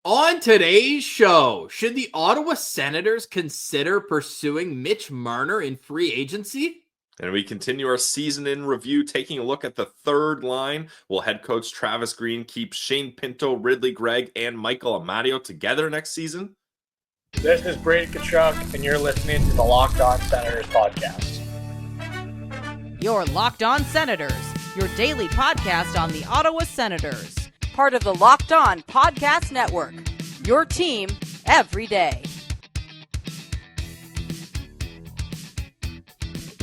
On today's show, should the Ottawa Senators consider pursuing Mitch Marner in free agency? And we continue our season in review, taking a look at the third line. Will head coach Travis Green keep Shane Pinto, Ridly Greig, and Michael Amadio together next season? This is Brady Tkachuk, and you're listening to the Locked On Senators podcast. Your Locked On Senators, your daily podcast on the Ottawa Senators. Part of the Locked On Podcast Network, your team every day.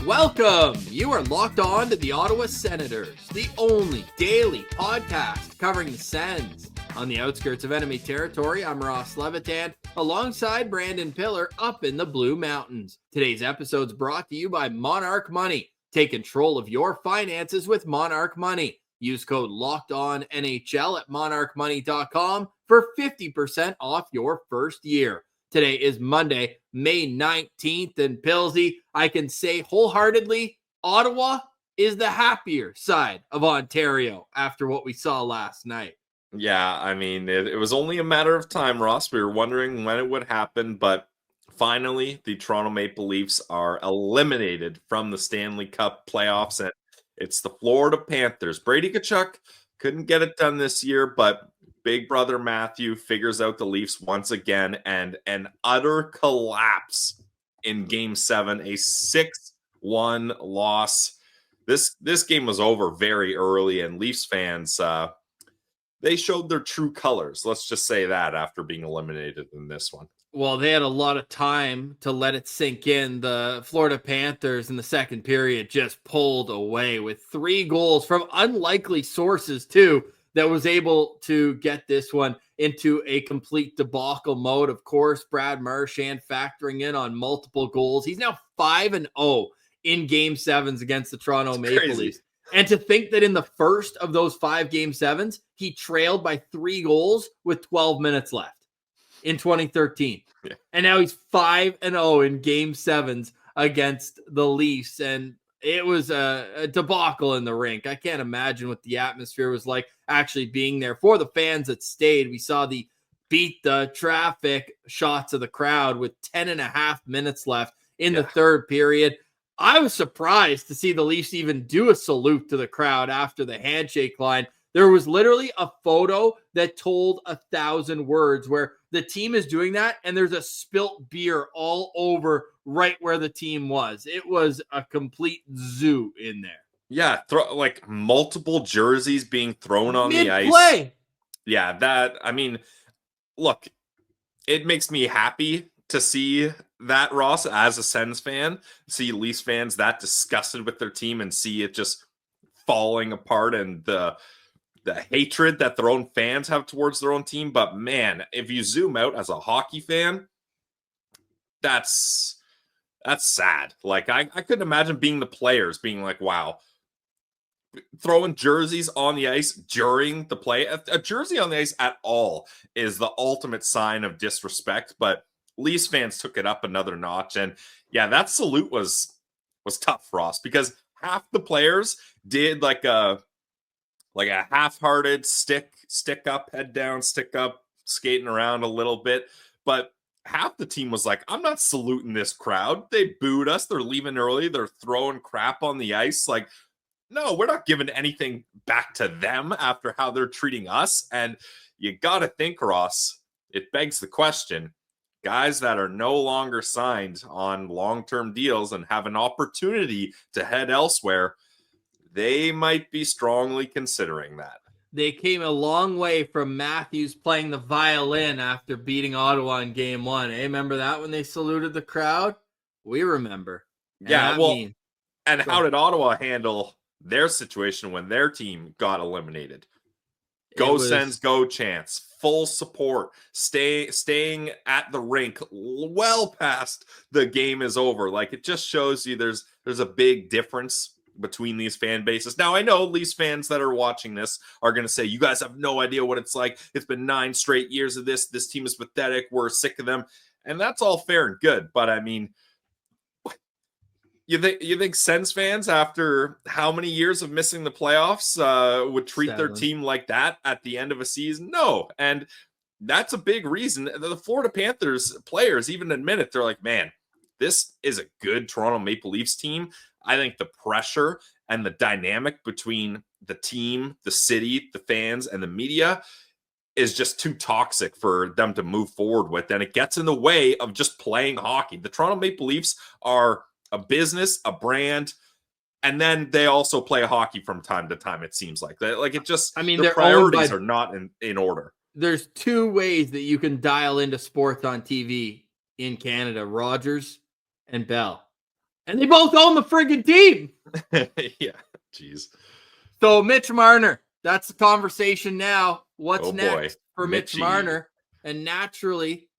Welcome! You are locked on to the Ottawa Senators, the only daily podcast covering the Sens. On the outskirts of enemy territory, I'm Ross Levitan, alongside Brandon Piller up in the Blue Mountains. Today's episode is brought to you by Monarch Money. Take control of your finances with Monarch Money. Use code LOCKEDONNHL at monarchmoney.com for 50% off your first year. Today is Monday, May 19th, and Pillsy, I can say wholeheartedly, Ottawa is the happier side of Ontario after what we saw last night. Yeah, I mean, it was only a matter of time, Ross. We were wondering when it would happen, but finally, the Toronto Maple Leafs are eliminated from the Stanley Cup Playoffs, and it's the Florida Panthers. Brady Tkachuk couldn't get it done this year, but big brother Matthew figures out the Leafs once again, and an utter collapse in Game 7, a 6-1 loss. This game was over very early, and Leafs fans, they showed their true colors. Let's just say that after being eliminated in this one. Well, they had a lot of time to let it sink in. The Florida Panthers in the second period just pulled away with 3 goals from unlikely sources, too, that was able to get this one into a complete debacle mode. Of course, Brad Marchand factoring in on multiple goals. He's now 5-0 in Game 7s against the Toronto Maple Leafs. And to think that in the first of those 5 Game 7s, he trailed by 3 goals with 12 minutes left in 2013. Yeah. And now he's 5-0 in Game 7s against the Leafs. And it was a debacle in the rink. I can't imagine what the atmosphere was like actually being there. For the fans that stayed, we saw the beat the traffic shots of the crowd with 10.5 minutes left in the third period. I was surprised to see the Leafs even do a salute to the crowd after the handshake line. There was literally a photo that told 1,000 words where the team is doing that, and there's a spilt beer all over right where the team was. It was a complete zoo in there. Yeah, like multiple jerseys being thrown on the ice. Mid-play. Yeah, look, it makes me happy to see that, Ross, as a Sens fan, see Leafs fans that disgusted with their team and see it just falling apart and the hatred that their own fans have towards their own team. But man, if you zoom out as a hockey fan, that's sad. Like I couldn't imagine being the players being like, wow, throwing jerseys on the ice during the play. A jersey on the ice at all is the ultimate sign of disrespect, but Leafs fans took it up another notch. And yeah, that salute was tough, Ross, because half the players did like a half-hearted stick up, head down, stick up, skating around a little bit. But half the team was like, I'm not saluting this crowd. They booed us. They're leaving early. They're throwing crap on the ice. Like, no, we're not giving anything back to them after how they're treating us. And you got to think, Ross, it begs the question, guys that are no longer signed on long-term deals and have an opportunity to head elsewhere, they might be strongly considering that. They came a long way from Matthews playing the violin after beating Ottawa in Game 1. Hey, remember that when they saluted the crowd? We remember. And how did Ottawa handle their situation when their team got eliminated? Sens, go Chance. Full support. Staying at the rink well past the game is over. Like, it just shows you there's a big difference between these fan bases. Now, I know Leafs fans that are watching this are going to say, you guys have no idea what it's like. It's been 9 straight years of this. This team is pathetic. We're sick of them. And that's all fair and good. But I mean, you think Sens fans, after how many years of missing the playoffs, would treat their team like that at the end of a season? No. And that's a big reason. The Florida Panthers players even admit it. They're like, man, this is a good Toronto Maple Leafs team. I think the pressure and the dynamic between the team, the city, the fans, and the media is just too toxic for them to move forward with. And it gets in the way of just playing hockey. The Toronto Maple Leafs are a business, a brand, and then they also play hockey from time to time, it seems like. It just, I mean, their priorities are not in order. There's two ways that you can dial into sports on TV in Canada, Rogers and Bell. And they both own the friggin' team. Yeah, jeez. So Mitch Marner, that's the conversation now. What's Oh, next boy. for Mitch Mitchie. Marner? And naturally,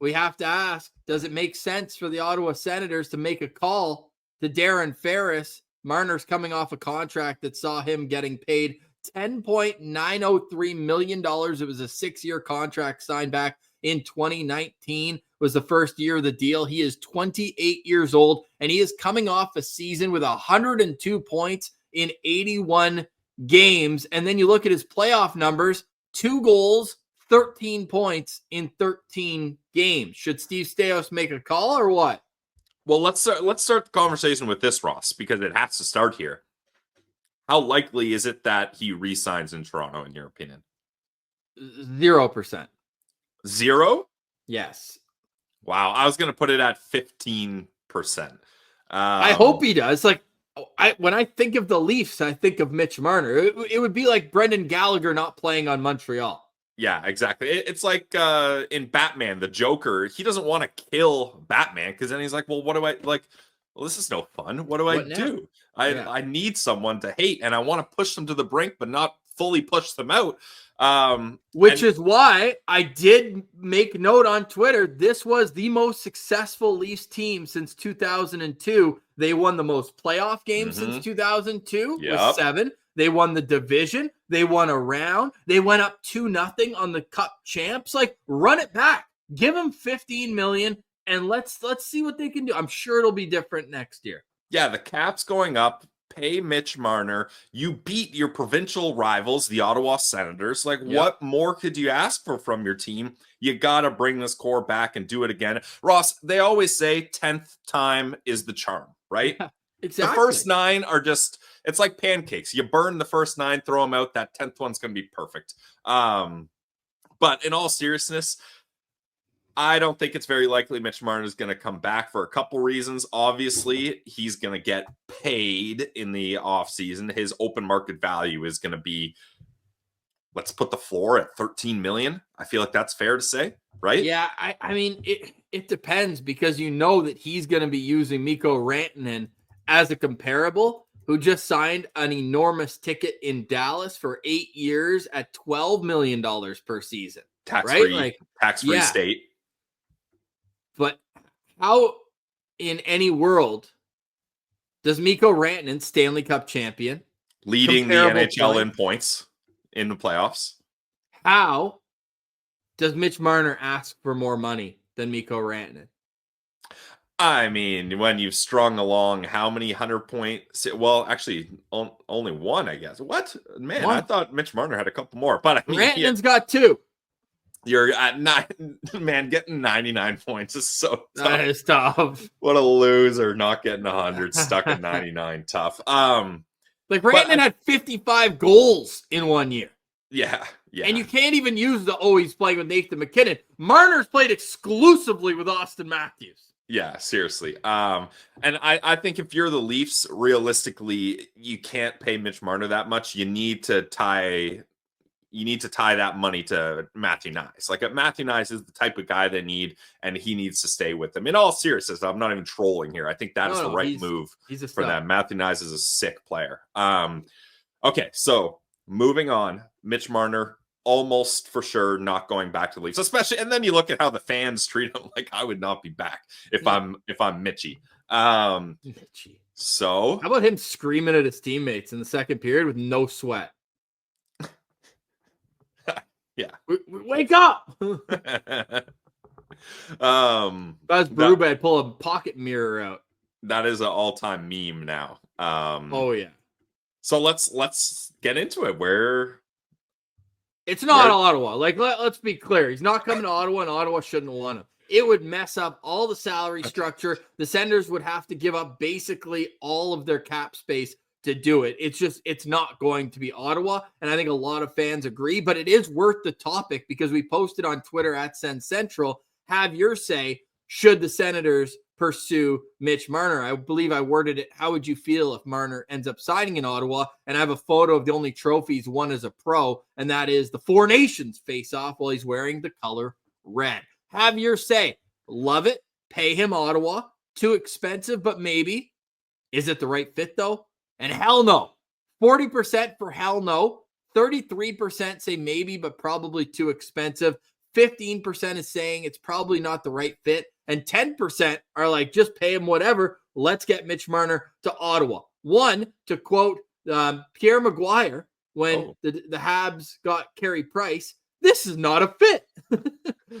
we have to ask, does it make sense for the Ottawa Senators to make a call to Darren Ferris? Marner's coming off a contract that saw him getting paid $10.903 million. It was a 6-year contract signed back in 2019. Was the first year of the deal. He is 28 years old, and he is coming off a season with 102 points in 81 games. And then you look at his playoff numbers, 2 goals, 13 points in 13 games. Should Steve Staios make a call or what? Well, let's start the conversation with this, Ross, because it has to start here. How likely is it that he re-signs in Toronto, in your opinion? 0%. 0? Yes. Wow. I was going to put it at 15%. I hope he does. Like, when I think of the Leafs, I think of Mitch Marner. It would be like Brendan Gallagher not playing on Montreal. Yeah, exactly. It's like in Batman, the Joker, he doesn't want to kill Batman because then he's like, well, what do I like? Well, this is no fun. What do I do? I need someone to hate, and I want to push them to the brink, but not fully push them out. Which is why I did make note on Twitter. This was the most successful Leafs team since 2002. They won the most playoff games since 2002 with 7. They won the division. They won a round. They went up 2-0 on the Cup champs. Like, run it back. Give them $15 million, and let's see what they can do. I'm sure it'll be different next year. Yeah, the cap's going up. Pay Mitch Marner. You beat your provincial rivals, the Ottawa Senators. Like, what more could you ask for from your team? You got to bring this core back and do it again. Ross, they always say 10th time is the charm, right? Yeah, exactly. The first 9 are just, it's like pancakes. You burn the first 9, throw them out. That 10th one's going to be perfect. But in all seriousness, I don't think it's very likely Mitch Marner is going to come back for a couple reasons. Obviously, he's going to get paid in the offseason. His open market value is going to be, let's put the floor at $13 million. I feel like that's fair to say, right? Yeah, I mean, it depends because you know that he's going to be using Mikko Rantanen as a comparable, who just signed an enormous ticket in Dallas for 8 years at $12 million per season. Tax-free, right? Like, tax-free state. But how in any world does Mikko Rantanen, Stanley Cup champion, leading the NHL in points in the playoffs? How does Mitch Marner ask for more money than Mikko Rantanen? I mean, when you've strung along how many 100-point... Well, actually, only one, I guess. What? Man, I thought Mitch Marner had a couple more. But I mean, Rantanen's got 2. You're at 9, man. Getting 99 points is so tough. That is tough. What a loser! Not getting 100, stuck at 99. Tough. Like Rantanen had 55 goals in 1 year. Yeah. And you can't even use he's playing with Nathan McKinnon. Marner's played exclusively with Austin Matthews. Yeah, seriously. And I think if you're the Leafs, realistically, you can't pay Mitch Marner that much. You need to tie that money to Matthew Knies. Like, Matthew Knies is the type of guy they need, and he needs to stay with them. In all seriousness, I'm not even trolling here. I think that is the right move for them. Matthew Knies is a sick player. Okay, so moving on. Mitch Marner, almost for sure not going back to the Leafs, especially. And then you look at how the fans treat him. Like, I would not be back if I'm Mitchie. Mitchie. So how about him screaming at his teammates in the second period with no sweat? Yeah. Wake up. If I was Berube, I'd pull a pocket mirror out. That is an all-time meme now. Oh yeah. So let's get into it. Where It's not Ottawa. Like, let's be clear. He's not coming to Ottawa, and Ottawa shouldn't want him. It would mess up all the salary structure. The Senators would have to give up basically all of their cap space to do it. It's not going to be Ottawa, and I think a lot of fans agree, but it is worth the topic because we posted on Twitter at Sens Central. Have your say, should the Senators pursue Mitch Marner? I believe I worded it, how would you feel if Marner ends up signing in Ottawa? And I have a photo of the only trophies won as a pro, and that is the Four Nations face-off while he's wearing the color red. Have your say. Love it. Pay him Ottawa. Too expensive, but maybe. Is it the right fit, though? And hell no. 40% for hell no. 33% say maybe, but probably too expensive. 15% is saying it's probably not the right fit. And 10% are like, just pay him whatever. Let's get Mitch Marner to Ottawa. One, to quote Pierre Maguire, when the Habs got Carey Price, this is not a fit.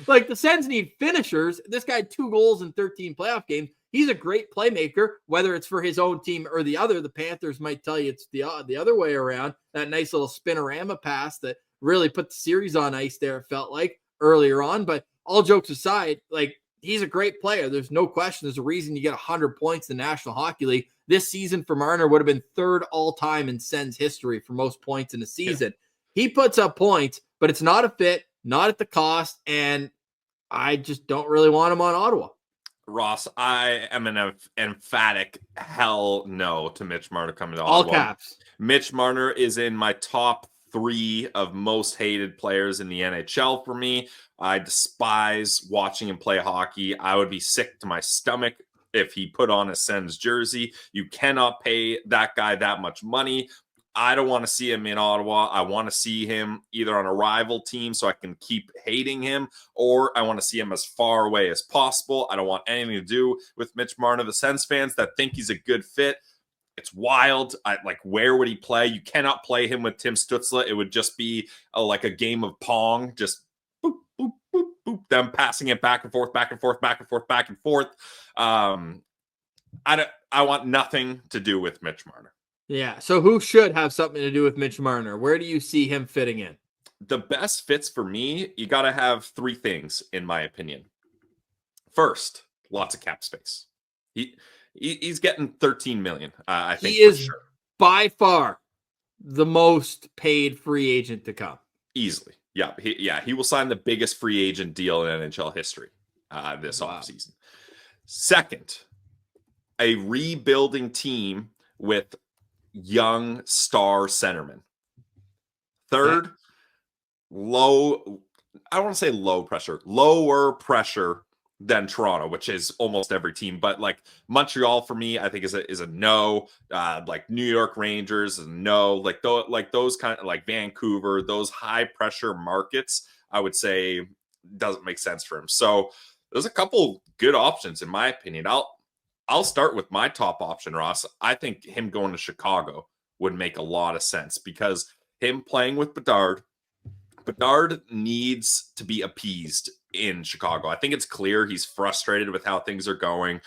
Like, the Sens need finishers. This guy had 2 goals in 13 playoff games. He's a great playmaker, whether it's for his own team or the other. The Panthers might tell you it's the other way around. That nice little spinorama pass that really put the series on ice there, it felt like, earlier on. But all jokes aside, like, he's a great player. There's no question. There's a reason you get 100 points in the National Hockey League. This season for Marner would have been 3rd all-time in Sens history for most points in a season. Yeah. He puts up points, but it's not a fit, not at the cost, and I just don't really want him on Ottawa. Ross, I am an emphatic hell no to Mitch Marner coming to All Ottawa. Caps. Mitch Marner is in my top 3 of most hated players in the NHL for me. I despise watching him play hockey. I would be sick to my stomach if he put on a Sens jersey. You cannot pay that guy that much money. I don't want to see him in Ottawa. I want to see him either on a rival team so I can keep hating him, or I want to see him as far away as possible. I don't want anything to do with Mitch Marner. The Sens fans that think he's a good fit, it's wild. Where would he play? You cannot play him with Tim Stützle. It would just be like a game of Pong, just boop, boop, boop, boop, them passing it back and forth, back and forth, back and forth, back and forth. I want nothing to do with Mitch Marner. Yeah, so who should have something to do with Mitch Marner? Where do you see him fitting in? The best fits for me, you got to have 3 things, in my opinion. First, lots of cap space. He's getting $13 million, I think. He is by far the most paid free agent to come. Easily. Yeah, he will sign the biggest free agent deal in NHL history this offseason. Second, a rebuilding team with young star centerman. Third, lower pressure than Toronto, which is almost every team. But like Montreal for me, I think is a no. Like New York Rangers is a no. Like those kind of, like Vancouver, those high pressure markets, I would say doesn't make sense for him. So there's a couple good options in my opinion. I'll start with my top option, Ross. I think him going to Chicago would make a lot of sense because him playing with Bedard needs to be appeased in Chicago. I think it's clear he's frustrated with how things are going.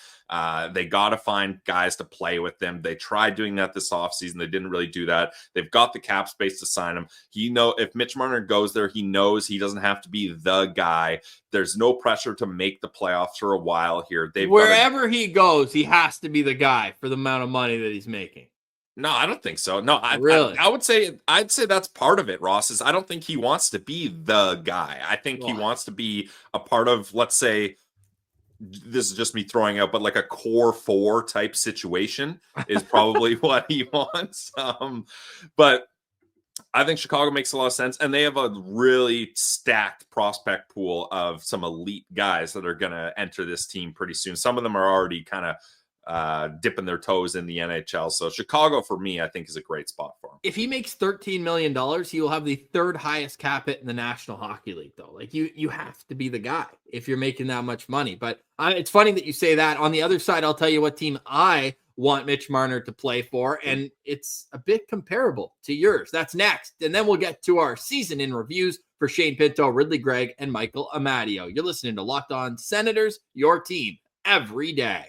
They got to find guys to play with them. They tried doing that this offseason. They didn't really do that. They've got the cap space to sign him. If Mitch Marner goes there, he knows he doesn't have to be the guy. There's no pressure to make the playoffs for a while here. Wherever he goes, he has to be the guy for the amount of money that he's making. No, I don't think so. No, really? I'd say that's part of it, Ross, is I don't think he wants to be the guy. I think he wants to be a part of, let's say, this is just me throwing out, but like a core 4 type situation is probably what he wants. But I think Chicago makes a lot of sense, and they have a really stacked prospect pool of some elite guys that are going to enter this team pretty soon. Some of them are already kind of dipping their toes in the NHL. So Chicago, for me, I think is a great spot for him. If he makes $13 million, he will have the 3rd highest cap hit in the National Hockey League, though. Like, you have to be the guy if you're making that much money. But it's funny that you say that. On the other side, I'll tell you what team I want Mitch Marner to play for, and it's a bit comparable to yours. That's next. And then we'll get to our season in reviews for Shane Pinto, Ridly Greig, and Michael Amadio. You're listening to Locked On Senators, your team every day.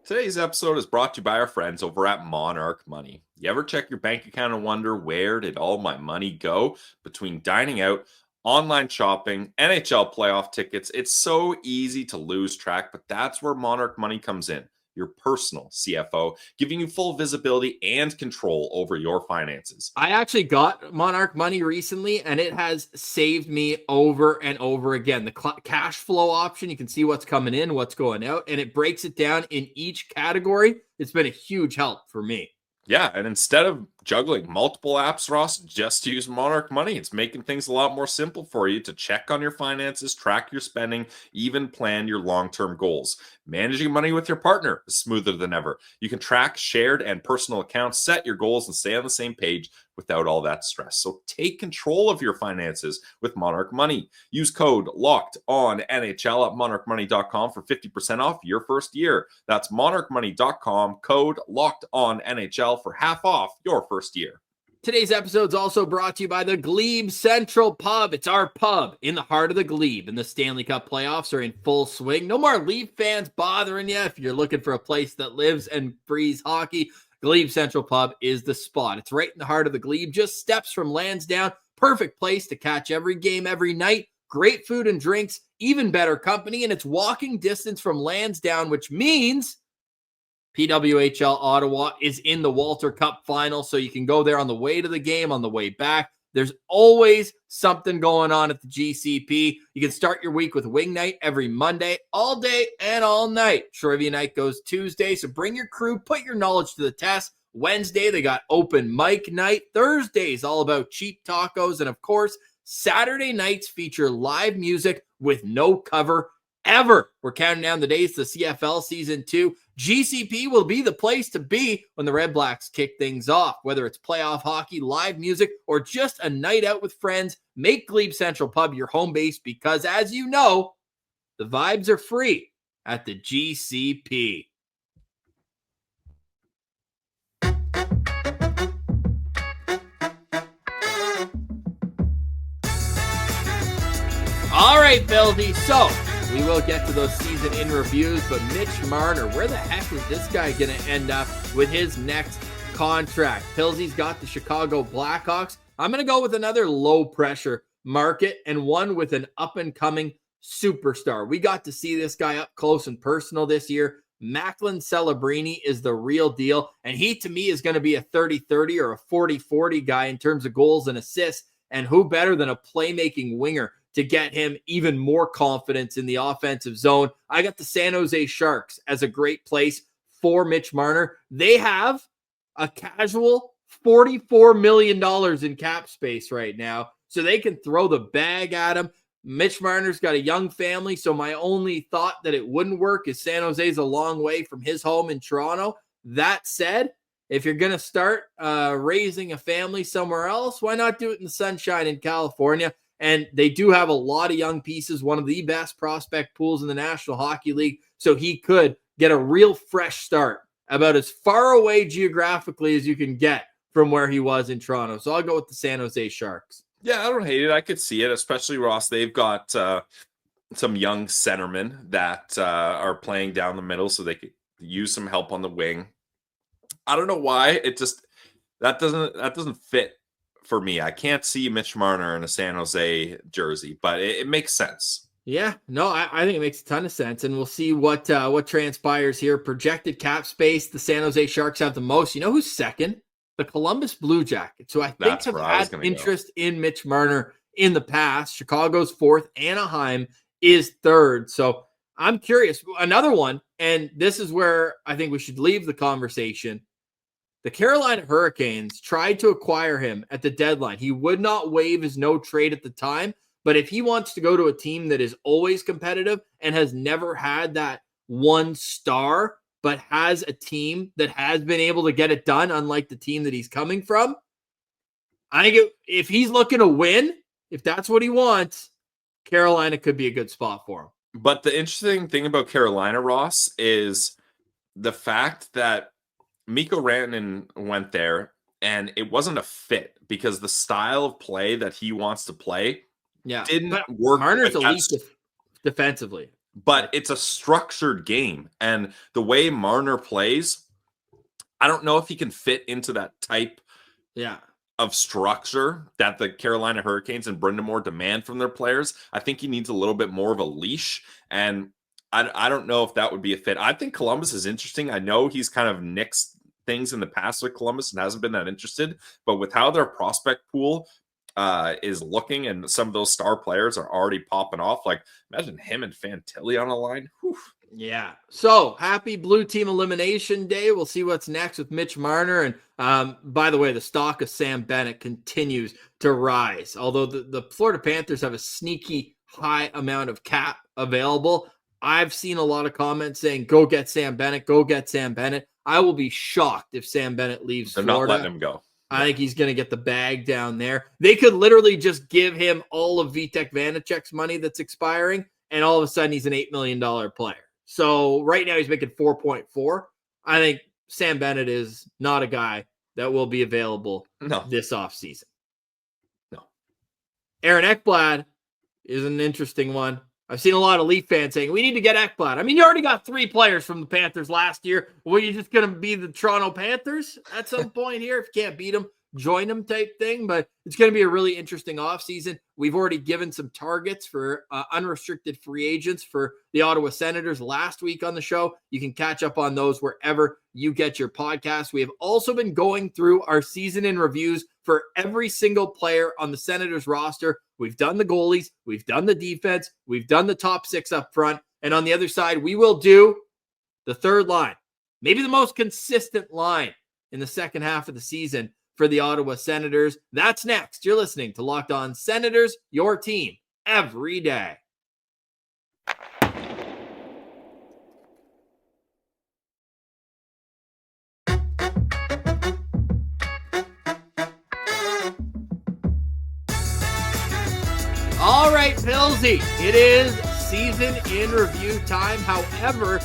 Today's episode is brought to you by our friends over at Monarch Money. You ever check your bank account and wonder, where did all my money go? Between dining out, online shopping, NHL playoff tickets, it's so easy to lose track, but that's where Monarch Money comes in. Your personal CFO, giving you full visibility and control over your finances. I actually got Monarch Money recently, and it has saved me over and over again. The cash flow option, you can see what's coming in, what's going out, and it breaks it down in each category. It's been a huge help for me. Yeah, and instead of juggling multiple apps, Ross, just use Monarch Money. It's making things a lot more simple for you to check on your finances, track your spending, even plan your long-term goals. Managing money with your partner is smoother than ever. You can track shared and personal accounts, set your goals, and stay on the same page without all that stress. So take control of your finances with Monarch Money. Use code LOCKEDONNHL at monarchmoney.com for 50% off your first year. That's monarchmoney.com, code LOCKEDONNHL for half off your first year. Today's episode is also brought to you by the Glebe Central Pub. It's our pub in the heart of the Glebe, and the Stanley Cup Playoffs are in full swing. No more Leaf fans bothering you if you're looking for a place that lives and breathes hockey. Glebe Central Pub is the spot. It's right in the heart of the Glebe, just steps from Lansdowne. Perfect place to catch every game every night. Great food and drinks, even better company, and it's walking distance from Lansdowne, which means PWHL Ottawa is in the Walter Cup final, so you can go there on the way to the game, on the way back. There's always something going on at the GCP. You can start your week with wing night every Monday, all day and all night. Trivia night goes Tuesday, so bring your crew, put your knowledge to the test. Wednesday, they got open mic night. Thursday is all about cheap tacos. And of course, Saturday nights feature live music with no cover ever. We're counting down the days to CFL Season 2. GCP will be the place to be when the Red Blacks kick things off. Whether it's playoff hockey, live music, or just a night out with friends, make Glebe Central Pub your home base because, as you know, the vibes are free at the GCP. All right, Bildy. So we will get to those season in reviews, but Mitch Marner, where the heck is this guy going to end up with his next contract? Pilsy's got the Chicago Blackhawks. I'm going to go with another low-pressure market and one with an up-and-coming superstar. We got to see this guy up close and personal this year. Macklin Celebrini is the real deal, and he, to me, is going to be a 30-30 or a 40-40 guy in terms of goals and assists, and who better than a playmaking winger to get him even more confidence in the offensive zone. I got the San Jose Sharks as a great place for Mitch Marner. They have a casual $44 million in cap space right now, so they can throw the bag at him. Mitch Marner's got a young family, so my only thought that it wouldn't work is San Jose's a long way from his home in Toronto. That said, if you're going to start raising a family somewhere else, why not do it in the sunshine in California? And they do have a lot of young pieces, one of the best prospect pools in the National Hockey League. So he could get a real fresh start about as far away geographically as you can get from where he was in Toronto. So I'll go with the San Jose Sharks. Yeah, I don't hate it. I could see it, especially Ross. They've got some young centermen that are playing down the middle, so they could use some help on the wing. I don't know why it just that doesn't fit for me. I can't see Mitch Marner in a San Jose jersey, but it makes sense. Yeah, no, I think it makes a ton of sense, and we'll see what transpires here. Projected cap space, the San Jose Sharks have the most. You know who's second? The Columbus Blue Jackets, who I think have had interest in Mitch Marner in the past. Chicago's fourth. Anaheim is third. So I'm curious. Another one, and this is where I think we should leave the conversation. The Carolina Hurricanes tried to acquire him at the deadline. He would not waive his no trade at the time, but if he wants to go to a team that is always competitive and has never had that one star, but has a team that has been able to get it done, unlike the team that he's coming from, I think if he's looking to win, if that's what he wants, Carolina could be a good spot for him. But the interesting thing about Carolina, Ross, is the fact that Mikko Rantanen went there and it wasn't a fit because the style of play that he wants to play didn't work. Marner's elite defensively. but it's a structured game. And the way Marner plays, I don't know if he can fit into that type of structure that the Carolina Hurricanes and Brind'Amour demand from their players. I think he needs a little bit more of a leash, and I don't know if that would be a fit. I think Columbus is interesting. I know he's kind of nixed things in the past with Columbus and hasn't been that interested, but with how their prospect pool is looking and some of those star players are already popping off, like imagine him and Fantilli on a line. Whew. Yeah. So happy Blue Team Elimination Day. We'll see what's next with Mitch Marner. And by the way, the stock of Sam Bennett continues to rise. Although the Florida Panthers have a sneaky high amount of cap available, I've seen a lot of comments saying, go get Sam Bennett, go get Sam Bennett. I will be shocked if Sam Bennett leaves They're Florida. not letting him go. I think he's going to get the bag down there. They could literally just give him all of Vitek Vanacek's money that's expiring, and all of a sudden he's an $8 million player. So right now he's making 4.4. I think Sam Bennett is not a guy that will be available this offseason. No. Aaron Ekblad is an interesting one. I've seen a lot of Leaf fans saying, we need to get Ekblad. I mean, you already got 3 players from the Panthers last year. Well, you're just going to be the Toronto Panthers at some point here? If you can't beat them, join them type thing. But it's going to be a really interesting offseason. We've already given some targets for unrestricted free agents for the Ottawa Senators last week on the show. You can catch up on those wherever you get your podcast. We have also been going through our season in reviews for every single player on the Senators roster. We've done the goalies, we've done the defense, we've done the top 6 up front. And on the other side, we will do the third line, maybe the most consistent line in the second half of the season for the Ottawa Senators. That's next. You're listening to Locked On Senators, your team every day. All right, Pilsy, it is season in review time. However,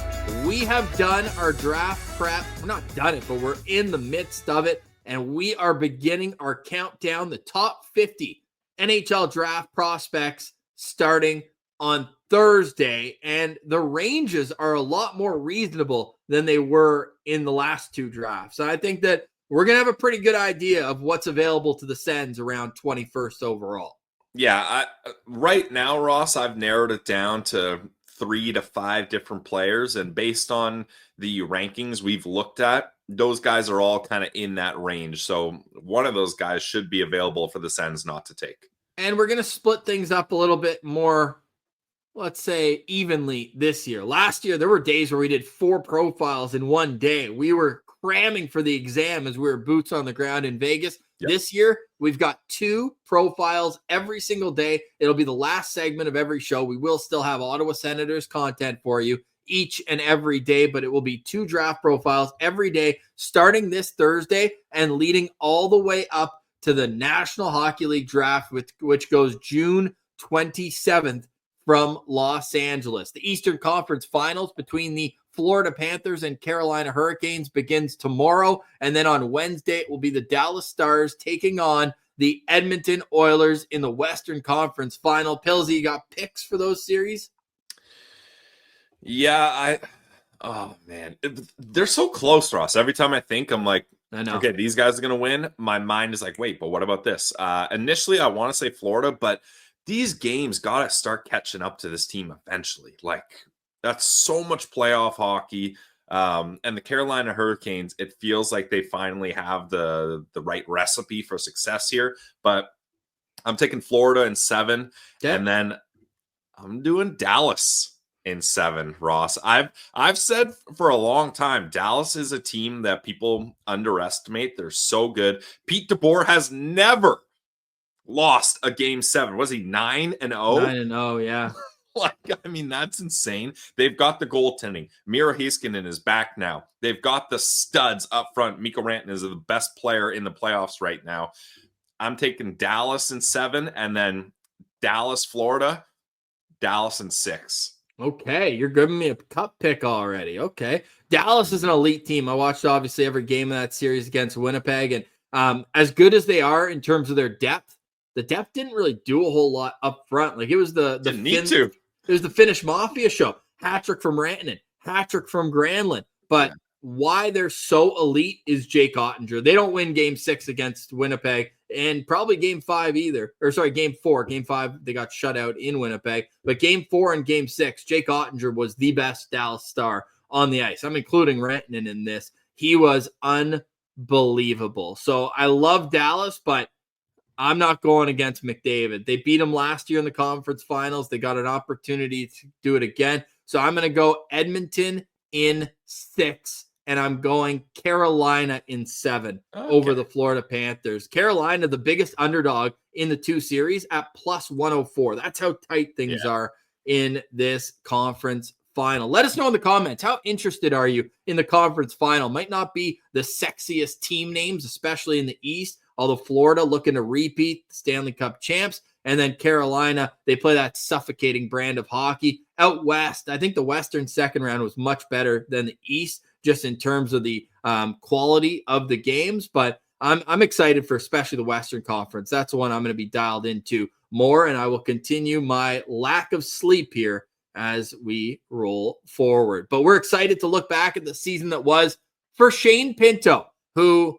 we have done our draft prep. We're not done it, but we're in the midst of it. And we are beginning our countdown, the top 50 NHL draft prospects starting on Thursday. And the ranges are a lot more reasonable than they were in the last 2 drafts. So I think that we're going to have a pretty good idea of what's available to the Sens around 21st overall. Yeah, right now, Ross, I've narrowed it down to 3 to 5 different players. And based on the rankings we've looked at, those guys are all kind of in that range. So one of those guys should be available for the Sens not to take. And we're going to split things up a little bit more, let's say, evenly this year. Last year, there were days where we did 4 profiles in one day. We were cramming for the exam as we were boots on the ground in Vegas. Yep. This year, we've got 2 profiles every single day. It'll be the last segment of every show. We will still have Ottawa Senators content for you each and every day, but it will be 2 draft profiles every day, starting this Thursday and leading all the way up to the National Hockey League draft, which goes June 27th from Los Angeles. The Eastern Conference Finals between the Florida Panthers and Carolina Hurricanes begins tomorrow. And then on Wednesday, it will be the Dallas Stars taking on the Edmonton Oilers in the Western Conference Final. Pilsy, you got picks for those series? Yeah, oh man, they're so close, Ross. Every time I think, I'm like, I know. Okay, these guys are going to win. My mind is like, wait, but what about this? Initially, I want to say Florida, but these games got to start catching up to this team eventually. Like, that's so much playoff hockey. And the Carolina Hurricanes, it feels like they finally have the right recipe for success here. But I'm taking Florida in 7, and then I'm doing Dallas in 7, Ross. I've said for a long time, Dallas is a team that people underestimate. They're so good. Pete DeBoer has never lost a game 7. Was he 9-0? 9-0, yeah. Like, I mean, that's insane. They've got the goaltending. Miro Heiskanen is back now. They've got the studs up front. Mikko Rantanen is the best player in the playoffs right now. I'm taking Dallas in 7, and then Dallas, Florida, Dallas in 6. Okay, you're giving me a cup pick already. Okay. Dallas is an elite team. I watched obviously every game of that series against Winnipeg, and as good as they are in terms of their depth, the depth didn't really do a whole lot up front. Like, it was the need to. It was the Finnish Mafia show. Hat-trick from Rantanen, hat-trick from Granlund. But why they're so elite is Jake Ottinger. They don't win game 6 against Winnipeg, and probably game 5 either. Or sorry, game 4. Game 5, they got shut out in Winnipeg. But game 4 and game 6, Jake Ottinger was the best Dallas Star on the ice. I'm including Rantanen in this. He was unbelievable. So I love Dallas, but I'm not going against McDavid. They beat him last year in the conference finals. They got an opportunity to do it again. So I'm going to go Edmonton in 6, and I'm going Carolina in 7 over the Florida Panthers. Carolina, the biggest underdog in the 2 series at plus 104. That's how tight things are in this conference final. Let us know in the comments, how interested are you in the conference final? Might not be the sexiest team names, especially in the East, although Florida looking to repeat the Stanley Cup champs. And then Carolina, they play that suffocating brand of hockey. Out West, I think the Western second round was much better than the East, just in terms of the quality of the games. But I'm excited for especially the Western Conference. That's the one I'm going to be dialed into more, and I will continue my lack of sleep here as we roll forward. But we're excited to look back at the season that was for Shane Pinto, who,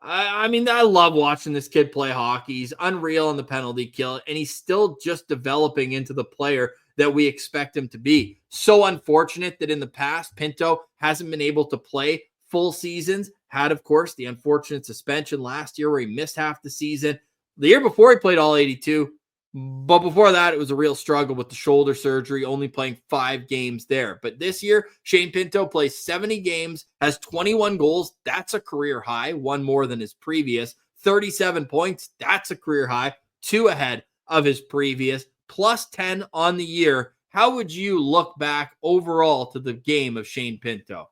I mean, I love watching this kid play hockey. He's unreal on the penalty kill, and he's still just developing into the player that we expect him to be. So unfortunate that in the past, Pinto hasn't been able to play full seasons. Had, of course, the unfortunate suspension last year where he missed half the season. The year before, he played all 82. But before that, it was a real struggle with the shoulder surgery, only playing 5 games there. But this year, Shane Pinto plays 70 games, has 21 goals. That's a career high, 1 more than his previous. 37 points. That's a career high, 2 ahead of his previous. Plus 10 on the year. How would you look back overall to the game of Shane Pinto?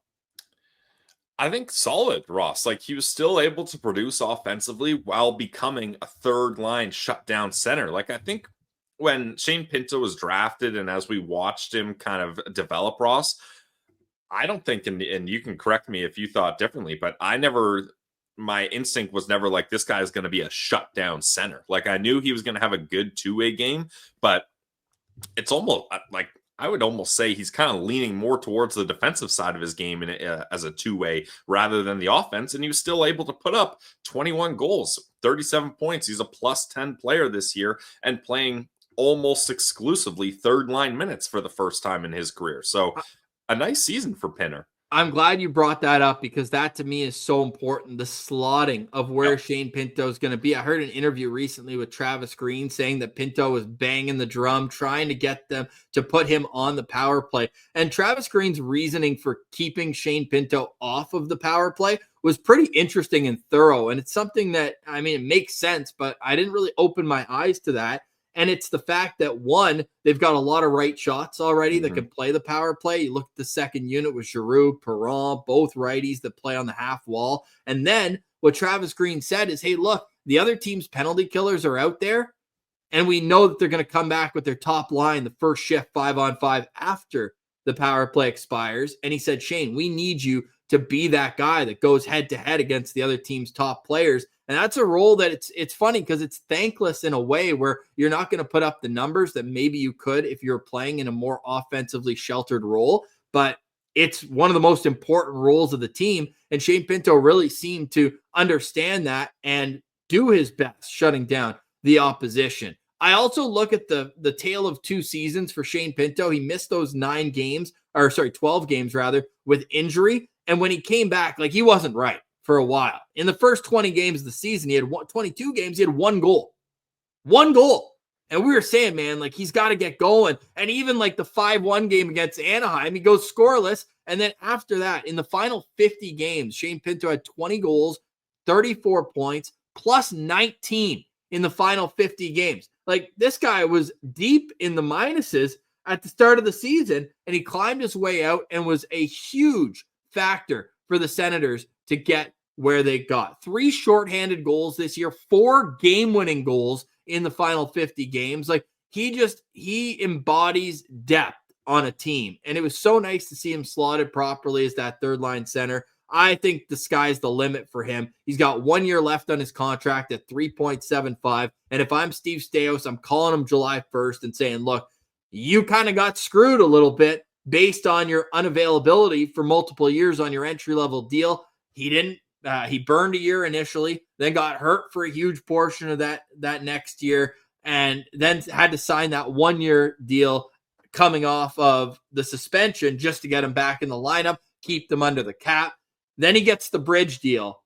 I think solid, Ross. Like, he was still able to produce offensively while becoming a third-line shutdown center. Like, I think when Shane Pinto was drafted and as we watched him kind of develop, Ross, I don't think, and you can correct me if you thought differently, but my instinct was never like, this guy is going to be a shutdown center. Like, I knew he was going to have a good two-way game, but it's almost like, I would almost say he's kind of leaning more towards the defensive side of his game as a two-way rather than the offense. And he was still able to put up 21 goals, 37 points. He's a plus 10 player this year and playing almost exclusively third-line minutes for the first time in his career. So a nice season for Pinner. I'm glad you brought that up because that to me is so important. The slotting of where Shane Pinto is going to be. I heard an interview recently with Travis Green saying that Pinto was banging the drum, trying to get them to put him on the power play. And Travis Green's reasoning for keeping Shane Pinto off of the power play was pretty interesting and thorough. And it's something that, I mean, it makes sense, but I didn't really open my eyes to that. And it's the fact that, one, they've got a lot of right shots already that can play the power play. You look at the second unit with Giroux, Perron, both righties that play on the half wall. And then what Travis Green said is, hey, look, the other team's penalty killers are out there, and we know that they're going to come back with their top line, the first shift 5-on-5 after the power play expires. And he said, Shane, we need you to be that guy that goes head-to-head against the other team's top players. And that's a role that it's funny because it's thankless in a way where you're not going to put up the numbers that maybe you could if you're playing in a more offensively sheltered role. But it's one of the most important roles of the team. And Shane Pinto really seemed to understand that and do his best shutting down the opposition. I also look at the tale of 2 seasons for Shane Pinto. He missed those 12 games rather, with injury. And when he came back, like, he wasn't right for a while. In the first 20 games of the season, he had 22 games, he had 1 goal. 1 goal. And we were saying, man, like, he's got to get going. And even like the 5-1 game against Anaheim, he goes scoreless. And then after that, in the final 50 games, Shane Pinto had 20 goals, 34 points, plus 19 in the final 50 games. Like, this guy was deep in the minuses at the start of the season, and he climbed his way out and was a huge factor for the Senators to get where they got. 3 shorthanded goals this year, 4 game-winning goals in the final 50 games. Like, he embodies depth on a team. And it was so nice to see him slotted properly as that third-line center. I think the sky's the limit for him. He's got 1 year left on his contract at $3.75. And if I'm Steve Staios, I'm calling him July 1st and saying, look, you kind of got screwed a little bit based on your unavailability for multiple years on your entry-level deal. He didn't. He burned a year initially, then got hurt for a huge portion of that next year, and then had to sign that 1-year deal coming off of the suspension just to get him back in the lineup, keep them under the cap. Then he gets the bridge deal,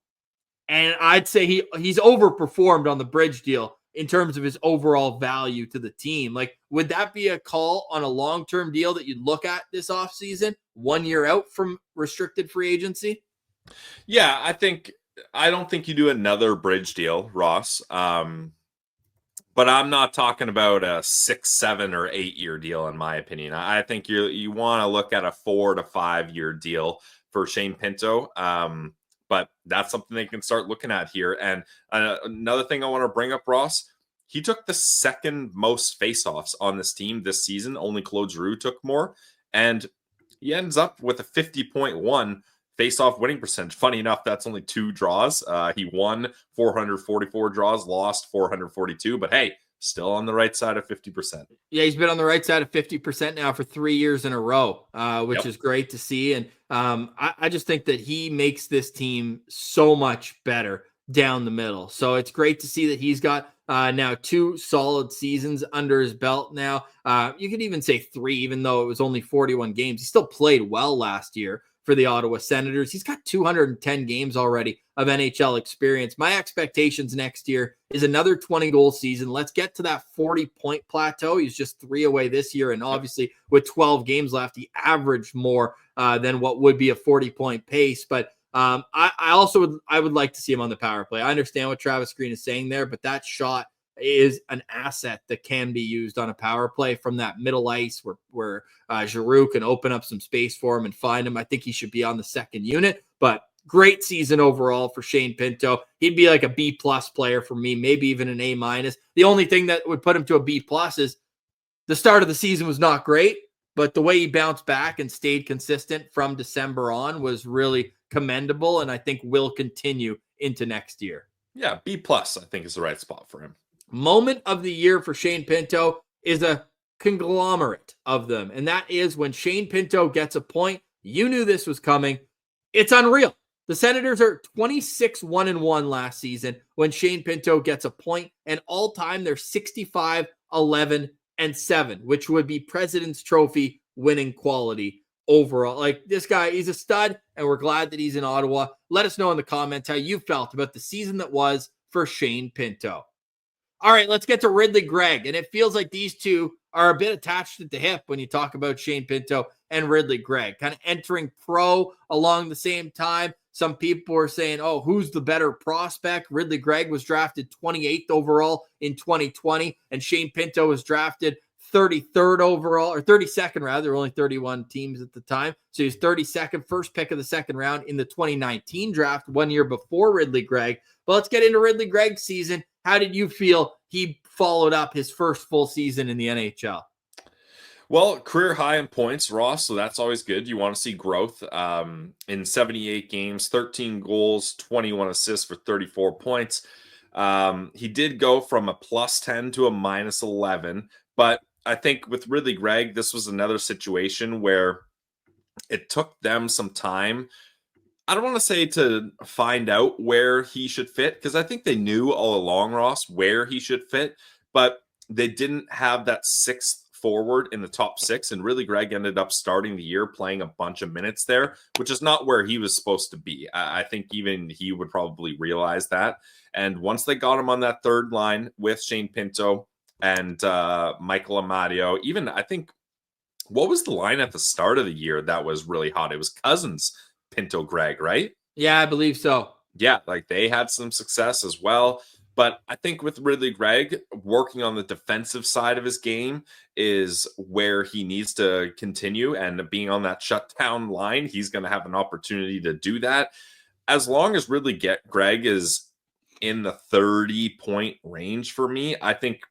and I'd say he's overperformed on the bridge deal in terms of his overall value to the team. Like, would that be a call on a long-term deal that you'd look at this offseason, 1 year out from restricted free agency? Yeah, I don't think you do another bridge deal, Ross. But I'm not talking about a 6, 7, or 8 year deal, in my opinion. I think you want to look at a 4 to 5 year deal for Shane Pinto. But that's something they can start looking at here. And another thing I want to bring up, Ross, he took the second most faceoffs on this team this season. Only Claude Giroux took more. And he ends up with a 50.1 face-off winning percentage. Funny enough, that's only 2 draws. He won 444 draws, lost 442, but hey, still on the right side of 50%. Yeah, he's been on the right side of 50% now for 3 years in a row, which is great to see. And I just think that he makes this team so much better down the middle. So it's great to see that he's got now 2 solid seasons under his belt now. You could even say 3, even though it was only 41 games. He still played well last year for the Ottawa Senators. He's got 210 games already of NHL experience. My expectations next year is another 20-goal season. Let's get to that 40-point plateau. He's just 3 away this year, and obviously with 12 games left, he averaged more than what would be a 40-point pace. But I would like to see him on the power play. I understand what Travis Green is saying there, but that shot is an asset that can be used on a power play from that middle ice where Giroux can open up some space for him and find him. I think he should be on the second unit, but great season overall for Shane Pinto. He'd be like a B+ player for me, maybe even an A-. The only thing that would put him to a B+ is the start of the season was not great, but the way he bounced back and stayed consistent from December on was really commendable, and I think will continue into next year. Yeah, B+, I think, is the right spot for him. Moment of the year for Shane Pinto is a conglomerate of them. And that is when Shane Pinto gets a point. You knew this was coming. It's unreal. The Senators are 26-1-1 last season when Shane Pinto gets a point. And all time, they're 65-11-7, which would be President's Trophy winning quality overall. Like, this guy, he's a stud, and we're glad that he's in Ottawa. Let us know in the comments how you felt about the season that was for Shane Pinto. All right, let's get to Ridly Greig. And it feels like these two are a bit attached at the hip when you talk about Shane Pinto and Ridly Greig, kind of entering pro along the same time. Some people are saying, oh, who's the better prospect? Ridly Greig was drafted 28th overall in 2020, and Shane Pinto was drafted 33rd overall, or 32nd rather. There were only 31 teams at the time. So he's 32nd, first pick of the second round in the 2019 draft, 1 year before Ridly Greig. But let's get into Ridly Greig's season. How did you feel he followed up his first full season in the NHL? Well, career high in points, Ross, so that's always good. You want to see growth. In 78 games, 13 goals, 21 assists for 34 points. He did go from a +10 to a -11, but I think with Ridly Greig, this was another situation where it took them some time. I don't want to say to find out where he should fit, because I think they knew all along, Ross, where he should fit, but they didn't have that 6th forward in the top 6, and Ridly Greig ended up starting the year playing a bunch of minutes there, which is not where he was supposed to be. I think even he would probably realize that. And once they got him on that third line with Shane Pinto and Michael Amadio, even I think, what was the line at the start of the year that was really hot? It was Cousins, Pinto, Greig, right? Yeah, I believe so. Yeah, like they had some success as well. But I think with Ridly Greig, working on the defensive side of his game is where he needs to continue. And being on that shutdown line, he's going to have an opportunity to do that. As long as Ridly Greig is in the 30-point range for me, I think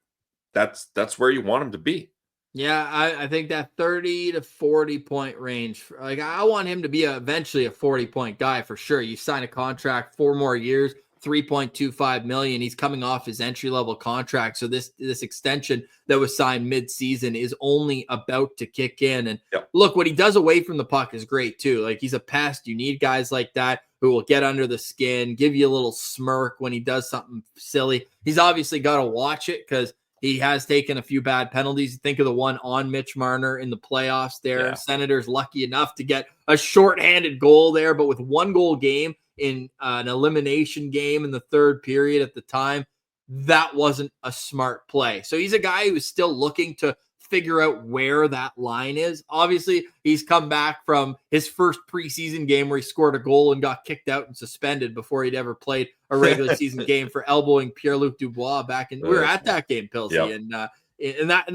that's where you want him to be. Yeah, I think that 30 to 40-point range. Like, I want him to be eventually a 40-point guy for sure. You sign a contract 4 more years $3.25 million. He's coming off his entry-level contract. So this extension that was signed mid-season is only about to kick in. And look, what he does away from the puck is great too. Like, he's a pest. You need guys like that who will get under the skin, give you a little smirk when he does something silly. He's obviously got to watch it because he has taken a few bad penalties. Think of the one on Mitch Marner in the playoffs there. Yeah. Senators lucky enough to get a shorthanded goal there, but with 1-goal game in an elimination game in the third period at the time, that wasn't a smart play. So he's a guy who's still looking to figure out where that line is. Obviously, he's come back from his first preseason game where he scored a goal and got kicked out and suspended before he'd ever played a regular season game for elbowing Pierre-Luc Dubois back in. We were at that game, Pilsy, and that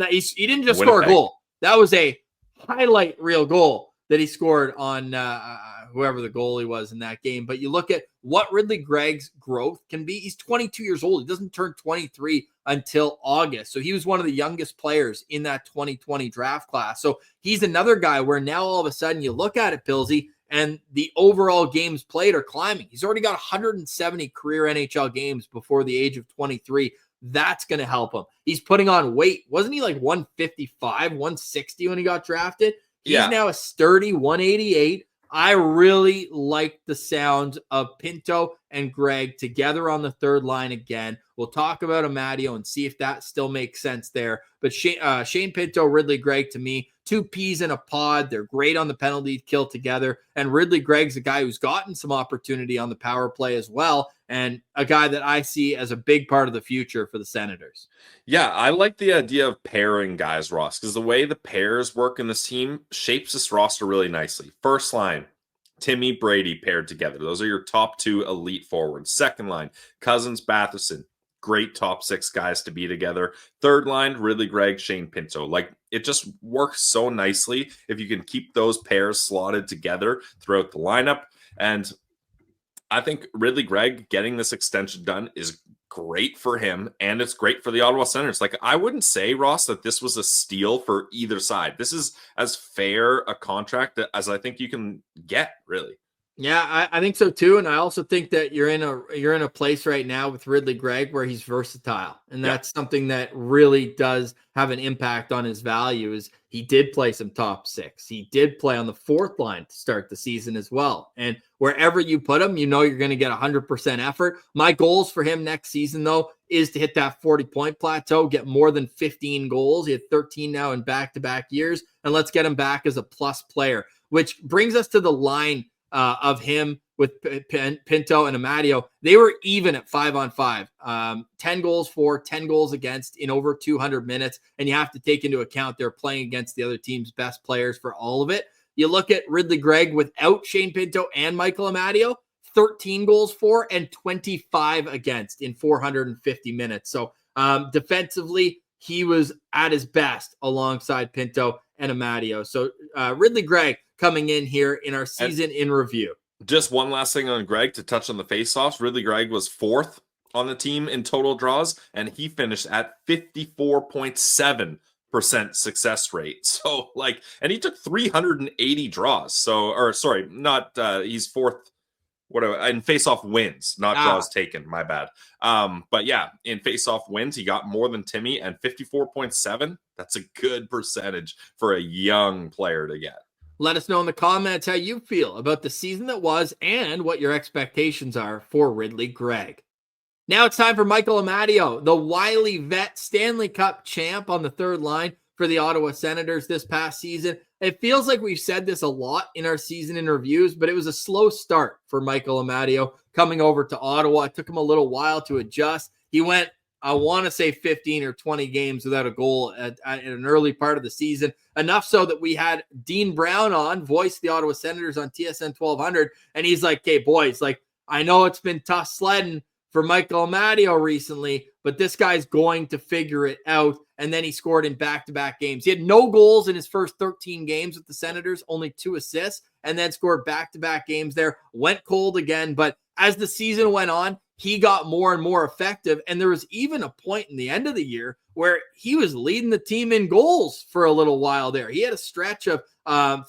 he didn't just score a goal. That was a highlight reel goal that he scored on whoever the goalie was in that game. But you look at what Ridly Greig's growth can be. He's 22 years old. He doesn't turn 23 until August. So he was one of the youngest players in that 2020 draft class. So he's another guy where now all of a sudden you look at it, Pilsy, and the overall games played are climbing. He's already got 170 career NHL games before the age of 23. That's going to help him. He's putting on weight. Wasn't he like 155, 160 when he got drafted? He's now a sturdy 188. I really like the sound of Pinto and Greig together on the third line again. We'll talk about Amadio and see if that still makes sense there. But Shane Pinto, Ridly Greig, to me, two peas in a pod. They're great on the penalty kill together. And Ridly Greig's a guy who's gotten some opportunity on the power play as well, and a guy that I see as a big part of the future for the Senators. Yeah, I like the idea of pairing guys, Ross, because the way the pairs work in this team shapes this roster really nicely. First line, Timmy, Brady paired together. Those are your top two elite forwards. Second line, Cousins, Batherson. Great top six guys to be together. Third line, Ridly Greig, Shane Pinto. Like, it just works so nicely if you can keep those pairs slotted together throughout the lineup. And I think Ridly Greig getting this extension done is great for him, and it's great for the Ottawa Senators. Like, I wouldn't say, Ross, that this was a steal for either side. This is as fair a contract as I think you can get, really. Yeah, I think so too, and I also think that you're in a place right now with Ridly Greig where he's versatile, and that's something that really does have an impact on his value. Is he did play some top six, he did play on the fourth line to start the season as well, and wherever you put him, you know you're going to get 100% effort. My goals for him next season, though, is to hit that 40-point plateau, get more than 15 goals. He had 13 now in back-to-back years, and let's get him back as a plus player, which brings us to the line of him with Pinto and Amadio. They were even at 5-on-5, 10 goals for, 10 goals against in over 200 minutes. And you have to take into account they're playing against the other team's best players for all of it. You look at Ridly Greig without Shane Pinto and Michael Amadio, 13 goals for and 25 against in 450 minutes. So defensively, he was at his best alongside Pinto and Amadio. So Ridly Greig coming in here in our season in review. Just one last thing on Greig to touch on the faceoffs. Ridly Greig was fourth on the team in total draws, and he finished at 54.7% success rate. So, like, and he took 380 draws. So, or sorry, not he's fourth. In face-off wins, not draws taken. My bad. But yeah, in face-off wins, he got more than Timmy, and 54.7. That's a good percentage for a young player to get. Let us know in the comments how you feel about the season that was and what your expectations are for Ridly Greig. Now it's time for Michael Amadio, the wily vet Stanley Cup champ on the third line for the Ottawa Senators this past season. It feels like we've said this a lot in our season in reviews, but it was a slow start for Michael Amadio coming over to Ottawa. It took him a little while to adjust. He went, I want to say 15 or 20 games without a goal at an early part of the season, enough so that we had Dean Brown on, voiced the Ottawa Senators on TSN 1200, and he's like, hey, boys, like, I know it's been tough sledding for Michael Amadio recently, but this guy's going to figure it out. And then he scored in back-to-back games. He had no goals in his first 13 games with the Senators, only 2 assists, and then scored back-to-back games there, went cold again. But as the season went on, he got more and more effective. And there was even a point in the end of the year where he was leading the team in goals for a little while there. He had a stretch of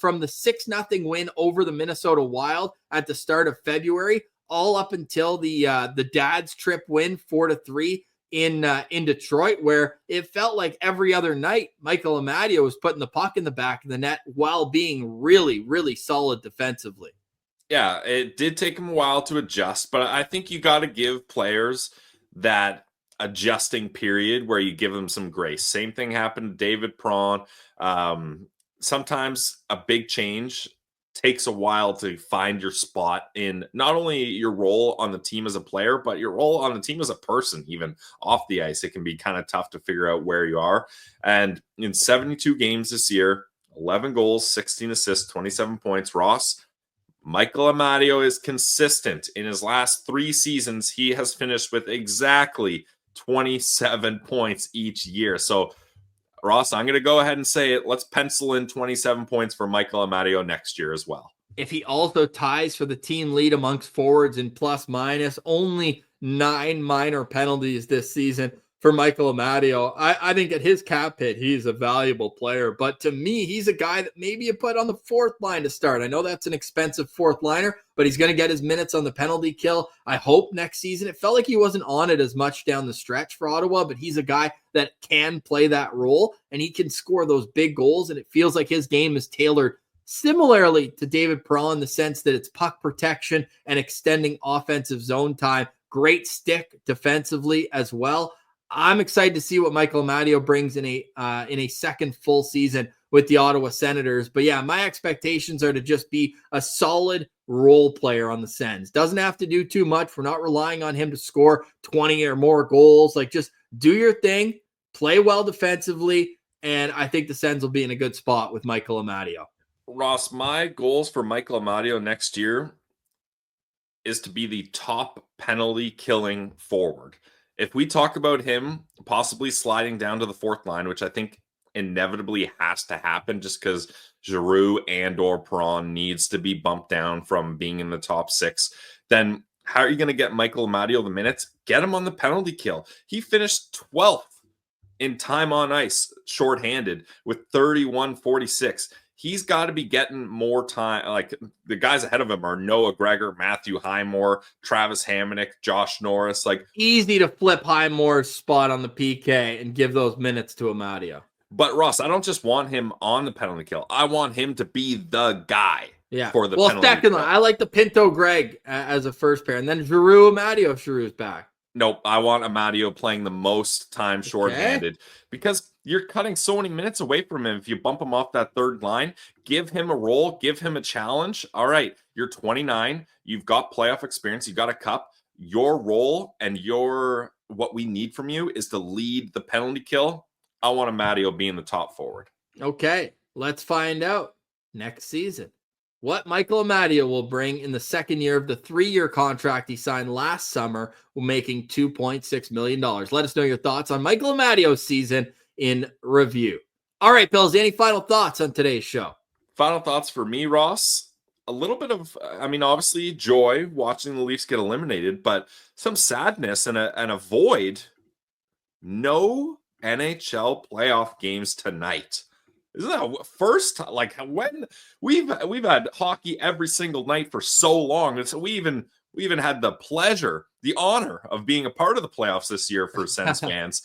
from the 6-0 win over the Minnesota Wild at the start of February all up until the dad's trip win 4-3 in Detroit, where it felt like every other night Michael Amadio was putting the puck in the back of the net while being really, really solid defensively. Yeah, it did take him a while to adjust, but I think you got to give players that adjusting period where you give them some grace. Same thing happened to David Prawn. Sometimes a big change takes a while to find your spot in not only your role on the team as a player, but your role on the team as a person. Even off the ice, it can be kind of tough to figure out where you are. And in 72 games this year, 11 goals, 16 assists, 27 points. Ross, Michael Amadio is consistent. In his last 3 seasons, he has finished with exactly 27 points each year. So, Ross, I'm going to go ahead and say it. Let's pencil in 27 points for Michael Amadio next year as well. If he also ties for the team lead amongst forwards in plus minus, only 9 minor penalties this season for Michael Amadio, I think at his cap hit, he's a valuable player. But to me, he's a guy that maybe you put on the 4th line to start. I know that's an expensive 4th liner, but he's going to get his minutes on the penalty kill. I hope next season. It felt like he wasn't on it as much down the stretch for Ottawa, but he's a guy that can play that role, and he can score those big goals, and it feels like his game is tailored similarly to David Perron in the sense that it's puck protection and extending offensive zone time. Great stick defensively as well. I'm excited to see what Michael Amadio brings in a second full season with the Ottawa Senators. But yeah, my expectations are to just be a solid role player on the Sens. Doesn't have to do too much. We're not relying on him to score 20 or more goals. Like, just do your thing, play well defensively, and I think the Sens will be in a good spot with Michael Amadio. Ross, my goals for Michael Amadio next year is to be the top penalty killing forward. If we talk about him possibly sliding down to the 4th line, which I think inevitably has to happen just because Giroux and or Perron needs to be bumped down from being in the top 6, then how are you going to get Michael Amadio the minutes? Get him on the penalty kill. He finished 12th in time on ice, shorthanded, with 31-46. He's got to be getting more time. Like, the guys ahead of him are Noah Gregor, Matthew Highmore, Travis Hamonic, Josh Norris. Like, easy to flip Highmore's spot on the PK and give those minutes to Amadio. But Ross, I don't just want him on the penalty kill. I want him to be the guy for the penalty second kill. line. I like the Pinto Greig as a first pair, and then Giroux Amadio if Giroux's back. Nope, I want Amadio playing the most time shorthanded because you're cutting so many minutes away from him. If you bump him off that 3rd line, give him a role, give him a challenge. All right, you're 29, you've got playoff experience, you've got a cup. Your role and what we need from you is to lead the penalty kill. I want Amadio being the top forward. Okay, let's find out next season what Michael Amadio will bring in the second year of the 3-year contract he signed last summer, making $2.6 million. Let us know your thoughts on Michael Amadio's season in review. All right, Pills, any final thoughts on today's show? Final thoughts for me, Ross. A little bit of, obviously joy watching the Leafs get eliminated, but some sadness and a void. No NHL playoff games tonight. Isn't that first? Like, when we've had hockey every single night for so long, and so we even had the pleasure, the honor of being a part of the playoffs this year for Sens fans.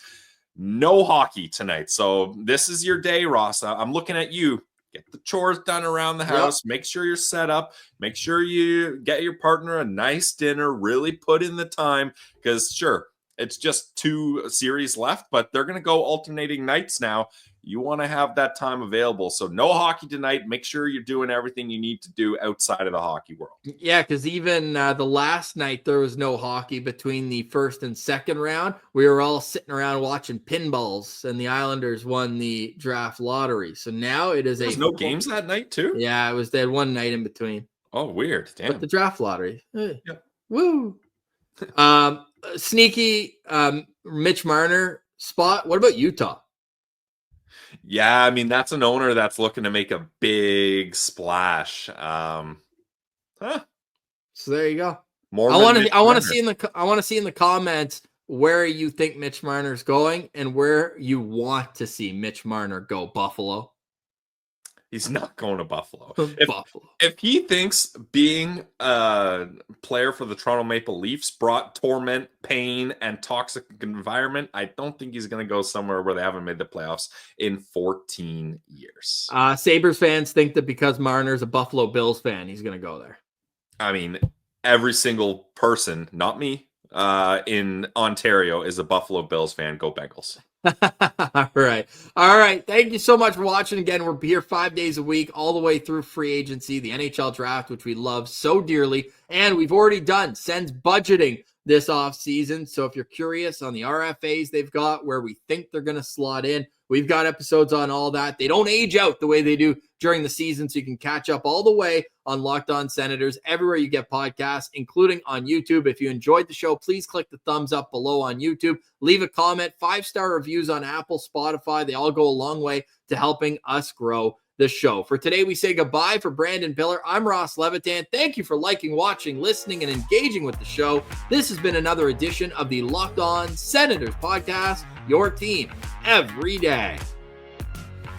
No hockey tonight, so this is your day, Ross. I'm looking at you. Get the chores done around the house. Yep. Make sure you're set up. Make sure you get your partner a nice dinner. Really put in the time, because sure, it's just 2 series left, but they're going to go alternating nights now. You want to have that time available. So no hockey tonight. Make sure you're doing everything you need to do outside of the hockey world. Yeah, because even the last night, there was no hockey between the first and second round. We were all sitting around watching pinballs, and the Islanders won the draft lottery. So now it is There's no games that night too? Yeah, it was. They had one night in between. Oh, weird. Damn. But the draft lottery. Yeah. Woo. Sneaky Mitch Marner spot. What about Utah? Yeah, I mean, that's an owner that's looking to make a big splash. So there you go. More. I want to see in the comments where you think Mitch Marner's going and where you want to see Mitch Marner go. Buffalo. He's not going to Buffalo. Buffalo. If he thinks being a player for the Toronto Maple Leafs brought torment, pain, and toxic environment, I don't think he's going to go somewhere where they haven't made the playoffs in 14 years. Sabres fans think that because Marner's a Buffalo Bills fan, he's going to go there. I mean, every single person, not me, in Ontario is a Buffalo Bills fan. Go Bengals. All right. Thank you so much for watching. Again, we're here 5 days a week, all the way through free agency, the NHL draft, which we love so dearly. And we've already done Sens budgeting this offseason. So if you're curious on the RFAs they've got, where we think they're going to slot in, we've got episodes on all that. They don't age out the way they do during the season, so you can catch up all the way on Locked On Senators, everywhere you get podcasts, including on YouTube. If you enjoyed the show, please click the thumbs up below on YouTube. Leave a comment, 5-star reviews on Apple, Spotify. They all go a long way to helping us grow the show. For today, we say goodbye. For Brandon Piller, I'm Ross Levitan. Thank you for liking, watching, listening, and engaging with the show. This has been another edition of the Locked On Senators podcast, your team every day.